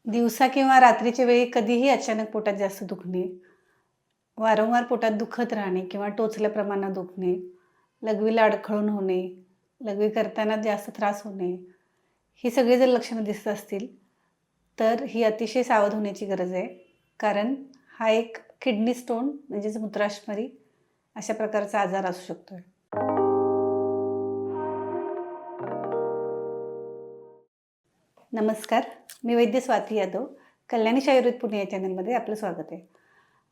दिवसा किंवा रात्रीच्या वेळी कधीही अचानक पोटात जास्त दुखणे, वारंवार पोटात दुखत राहणे किंवा टोचल्या प्रमाणात दुखणे, लघवीला अडखळून होणे, लघवी करताना जास्त त्रास होणे, ही सगळी जर लक्षणं दिसत असतील, तर ही अतिशय सावध होण्याची गरज आहे. कारण हा एक किडनी स्टोन म्हणजेच मूत्राशमरी अशा प्रकारचा आजार असू शकतो. नमस्कार, मी वैद्य स्वाती यादव. कल्याणीश आयुर्वेद पुणे या चॅनलमध्ये आपलं स्वागत आहे.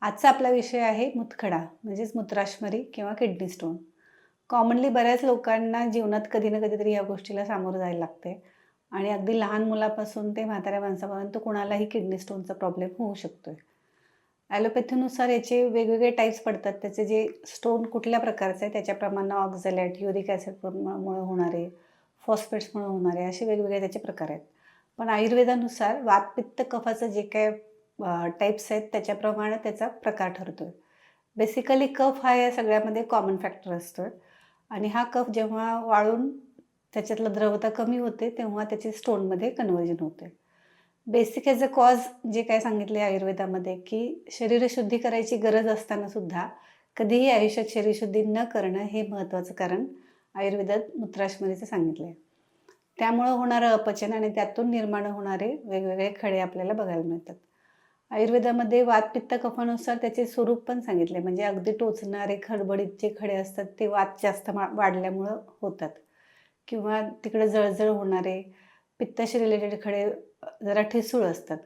आजचा आपला विषय आहे मुतखडा म्हणजेच मूत्राशमरी किंवा किडनी स्टोन. कॉमनली बऱ्याच लोकांना जीवनात कधी ना कधीतरी या गोष्टीला सामोरं जायला लागते आणि अगदी लहान मुलापासून ते म्हाताऱ्या माणसापर्यंत कोणालाही किडनी स्टोनचा प्रॉब्लेम होऊ शकतो. ॲलोपॅथीनुसार याचे वेगवेगळे टाईप्स पडतात. त्याचे जे स्टोन कुठल्या प्रकारचे आहे त्याच्याप्रमाणे ऑक्झॅलेट, युरिक ॲसिडमुळे होणारे, फॉस्फेट्समुळे होणारे असे वेगवेगळे त्याचे प्रकार आहेत. पण आयुर्वेदानुसार वात, पित्त, कफाचं जे काय टाईप्स आहेत त्याच्याप्रमाणे त्याचा प्रकार ठरतो आहे. बेसिकली कफ हा या सगळ्यामध्ये कॉमन फॅक्टर असतो आणि हा कफ जेव्हा वाळून त्याच्यातलं द्रवता कमी होते तेव्हा त्याचे स्टोनमध्ये कन्व्हर्जन होते. बेसिक ॲज अ कॉज जे काय सांगितले आयुर्वेदामध्ये की शरीरशुद्धी करायची गरज असताना सुद्धा कधीही आयुष्यात शरीरशुद्धी न करणं हे महत्त्वाचं कारण आयुर्वेदात मूत्राशमरीचं सांगितलं आहे. त्यामुळं होणारं अपचन आणि त्यातून निर्माण होणारे वेगवेगळे खडे आपल्याला बघायला मिळतात. आयुर्वेदामध्ये वात, पित्त, कफानुसार त्याचे स्वरूप पण सांगितले. म्हणजे अगदी टोचणारे खडबडीत जे खडे असतात ते वात जास्त वाढल्यामुळं होतात किंवा तिकडे जळजळ होणारे पित्ताशी रिलेटेड खडे जरा ठिसूळ असतात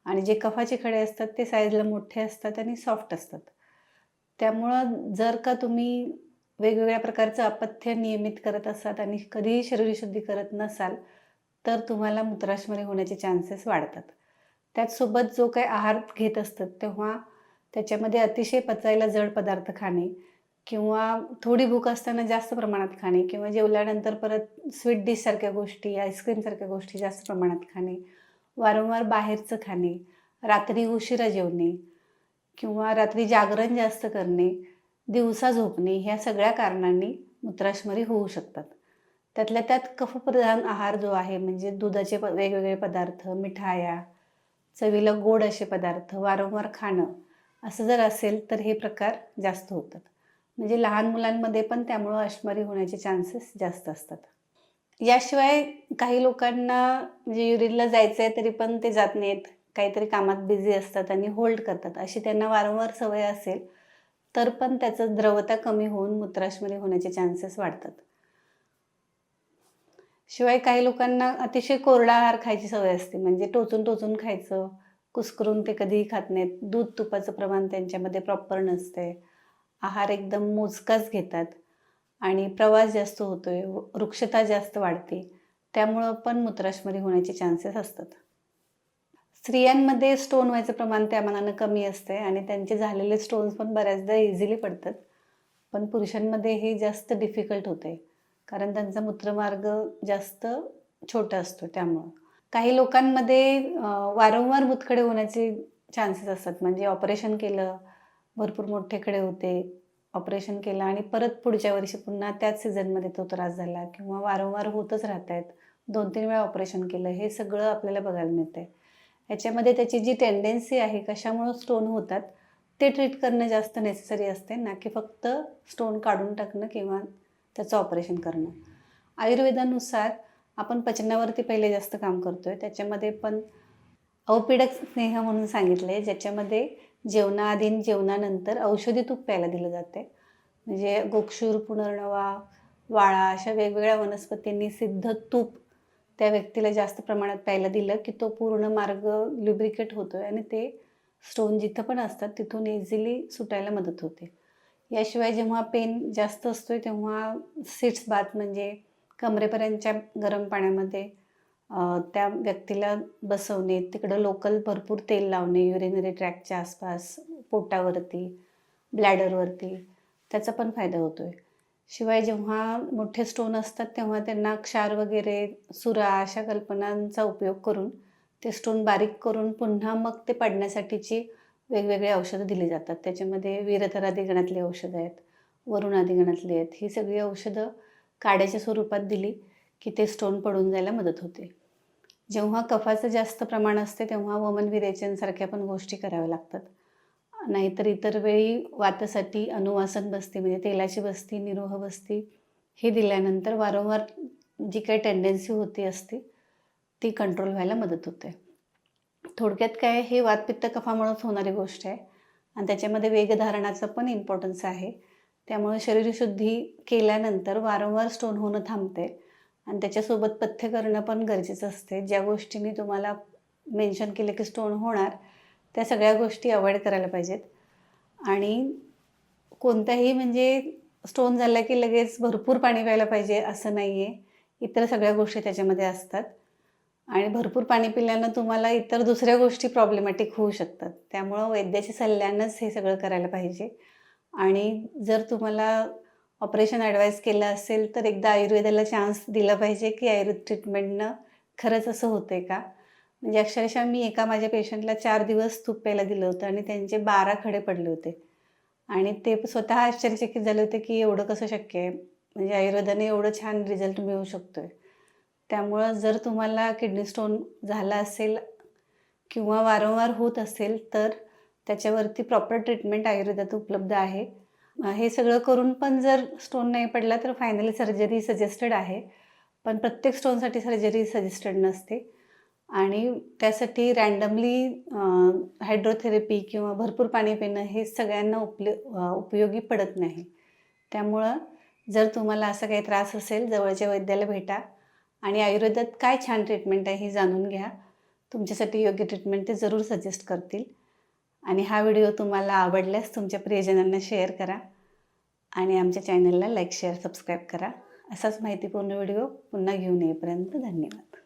आणि जे कफाचे खडे असतात ते साईजला मोठे असतात आणि सॉफ्ट असतात. त्यामुळं जर का तुम्ही वेगवेगळ्या प्रकारचं अपथ्य नियमित करत असाल आणि कधीही शरीरशुद्धी करत नसाल, तर तुम्हाला मूत्राशमरी होण्याचे चान्सेस वाढतात. त्याचसोबत जो काही आहार घेत असतात तेव्हा त्याच्यामध्ये अतिशय पचायला जड पदार्थ खाणे किंवा थोडी भूक असताना जास्त प्रमाणात खाणे किंवा जेवल्यानंतर परत स्वीट डिशसारख्या गोष्टी, आईस्क्रीमसारख्या गोष्टी जास्त प्रमाणात खाणे, वारंवार बाहेरचं खाणे, रात्री उशिरा जेवणे किंवा रात्री जागरण जास्त करणे, दिवसा झोपणे ह्या सगळ्या कारणांनी मूत्राशमरी होऊ शकतात. त्यातल्या त्यात कफप्रधान आहार जो आहे म्हणजे दुधाचे वेगवेगळे पदार्थ, मिठाया, चवीला गोड असे पदार्थ वारंवार खाणं असं जर असेल तर हे प्रकार जास्त होतात. म्हणजे लहान मुलांमध्ये पण त्यामुळं अशमरी होण्याचे चान्सेस जास्त असतात. याशिवाय काही लोकांना म्हणजे युरिनला जायचं आहे तरी पण ते जात नाहीत. काहीतरी कामात बिझी असतात आणि होल्ड करतात. अशी त्यांना वारंवार सवय असेल तर पण त्याचं द्रवता कमी होऊन मूत्राशमरी होण्याचे चान्सेस वाढतात. शिवाय काही लोकांना अतिशय कोरडा आहार खायची सवय असते. म्हणजे टोचून-टोचून खायचं, कुस्करून ते कधीही खात नाहीत. दूध-तुपाचं प्रमाण त्यांच्यामध्ये प्रॉपर नसते. आहार एकदम मोजकाच घेतात आणि प्रवास जास्त होतोय, वृक्षता जास्त वाढते. त्यामुळं पण मूत्राशमरी होण्याचे चान्सेस असतात. स्त्रियांमध्ये स्टोन व्हायचं प्रमाण त्या मानानं कमी असते आणि त्यांचे झालेले स्टोन्स पण बऱ्याचदा इझिली पडतात. पण पुरुषांमध्ये हे जास्त डिफिकल्ट होते. कारण त्यांचा मूत्रमार्ग जास्त छोटा असतो त्यामुळं. काही लोकांमध्ये वारंवार मूतखडे होण्याचे चान्सेस असतात. म्हणजे ऑपरेशन केलं, भरपूर मोठे खडे होते, ऑपरेशन केलं आणि परत पुढच्या वर्षी पुन्हा त्याच सीझनमध्ये तो त्रास झाला किंवा वारंवार होतच राहतायत. 2-3 वेळा ऑपरेशन केलं, हे सगळं आपल्याला बघायला मिळतंय. याच्यामध्ये त्याची जी टेंडन्सी आहे, कशामुळं स्टोन होतात, ते ट्रीट करणं जास्त नेसेसरी असते, ना की फक्त स्टोन काढून टाकणं किंवा त्याचं ऑपरेशन करणं. आयुर्वेदानुसार आपण पचनावरती पहिले जास्त काम करतोय. त्याच्यामध्ये पण अवपीडक स्नेह म्हणून सांगितले, ज्याच्यामध्ये जेवणाआधी आणि जेवणानंतर औषधी तूप प्यायला दिलं जाते. म्हणजे गोक्षूर, पुनर्नवा, वाळा अशा वेगवेगळ्या वनस्पतींनी सिद्ध तूप त्या व्यक्तीला जास्त प्रमाणात प्यायला दिलं, की तो पूर्ण मार्ग ल्युब्रिकेट होतोय आणि ते स्टोन जिथं पण असतात तिथून इझिली सुटायला मदत होते. याशिवाय जेव्हा पेन जास्त असतोय तेव्हा सीट्स बाथ म्हणजे कमरेपर्यंतच्या गरम पाण्यामध्ये त्या व्यक्तीला बसवणे, तिकडं लोकल भरपूर तेल लावणे युरिनरी ट्रॅकच्या आसपास, पोटावरती, ब्लॅडरवरती त्याचा पण फायदा होतोय. शिवाय जेव्हा मोठे स्टोन असतात तेव्हा त्यांना क्षार वगैरे, सुरा अशा कल्पनांचा उपयोग करून ते स्टोन बारीक करून पुन्हा मग ते पडण्यासाठीची वेगवेगळी औषधं दिली जातात. त्याच्यामध्ये वीरधरादी गणातली औषधं आहेत, वरुणादी गणातली आहेत. ही सगळी औषधं काड्याच्या स्वरूपात दिली की ते स्टोन पडून जायला मदत होते. जेव्हा कफाचं जास्त प्रमाण असते तेव्हा वमन विरेचनसारख्या पण गोष्टी कराव्या लागतात. नाहीतर इतर वेळी वातासाठी अनुवासन बस्ती म्हणजे तेलाची बस्ती, निरोह बस्ती हे दिल्यानंतर वारंवार जी काही टेंडन्सी होती असती ती कंट्रोल व्हायला मदत होते. थोडक्यात काय, हे वातपित्त कफामुळेच होणारी गोष्ट आहे आणि त्याच्यामध्ये वेगधारणाचा पण इम्पॉर्टन्स आहे. त्यामुळे शरीरशुद्धी केल्यानंतर वारंवार स्टोन होणं थांबते आणि त्याच्यासोबत पथ्य करणं पण गरजेचं असते. ज्या गोष्टींनी तुम्हाला मेन्शन केलं की स्टोन होणार, त्या सगळ्या गोष्टी अवॉइड करायला पाहिजेत. आणि कोणत्याही म्हणजे स्टोन झाला की लगेच भरपूर पाणी प्यायला पाहिजे असं नाही आहे. इतर सगळ्या गोष्टी त्याच्यामध्ये असतात आणि भरपूर पाणी पिल्यानं तुम्हाला इतर दुसऱ्या गोष्टी प्रॉब्लेमॅटिक होऊ शकतात. त्यामुळं वैद्याच्या सल्ल्यानंच हे सगळं करायला पाहिजे. आणि जर तुम्हाला ऑपरेशन ॲडवाईस केलं असेल तर एकदा आयुर्वेदाला चान्स दिला पाहिजे की आयुर्वेद ट्रीटमेंटनं खरंच असं होतं आहे का? म्हणजे अक्षरशः मी एका माझ्या पेशंटला 4 दिवस तूप प्यायला दिलं होतं आणि त्यांचे 12 खडे पडले होते आणि ते स्वतः आश्चर्यचकित झाले होते की एवढं कसं शक्य आहे? म्हणजे आयुर्वेदाने एवढं छान रिझल्ट मिळू शकतोय. त्यामुळं जर तुम्हाला किडनी स्टोन झाला असेल किंवा वारंवार होत असेल तर त्याच्यावरती प्रॉपर ट्रीटमेंट आयुर्वेदात उपलब्ध आहे. हे सगळं करून पण जर स्टोन नाही पडला तर फायनली सर्जरी सजेस्टेड आहे. पण प्रत्येक स्टोनसाठी सर्जरी सजेस्टेड नसते आणि त्यासाठी रँडमली हायड्रोथेरपी किंवा भरपूर पाणी पिणं हे सगळ्यांना उपयोगी पडत नाही. त्यामुळं जर तुम्हाला असा काही त्रास असेल जवळच्या वैद्याला भेटा आणि आयुर्वेदात काय छान ट्रीटमेंट आहे हे जाणून घ्या. तुमच्यासाठी योग्य ट्रीटमेंट ते जरूर सजेस्ट करतील. आणि हा व्हिडिओ तुम्हाला आवडल्यास तुमच्या प्रियजनांना शेअर करा आणि आमच्या चॅनलला लाईक, शेअर, सबस्क्राईब करा. असाच माहितीपूर्ण व्हिडिओ पुन्हा घेऊन येईपर्यंत धन्यवाद.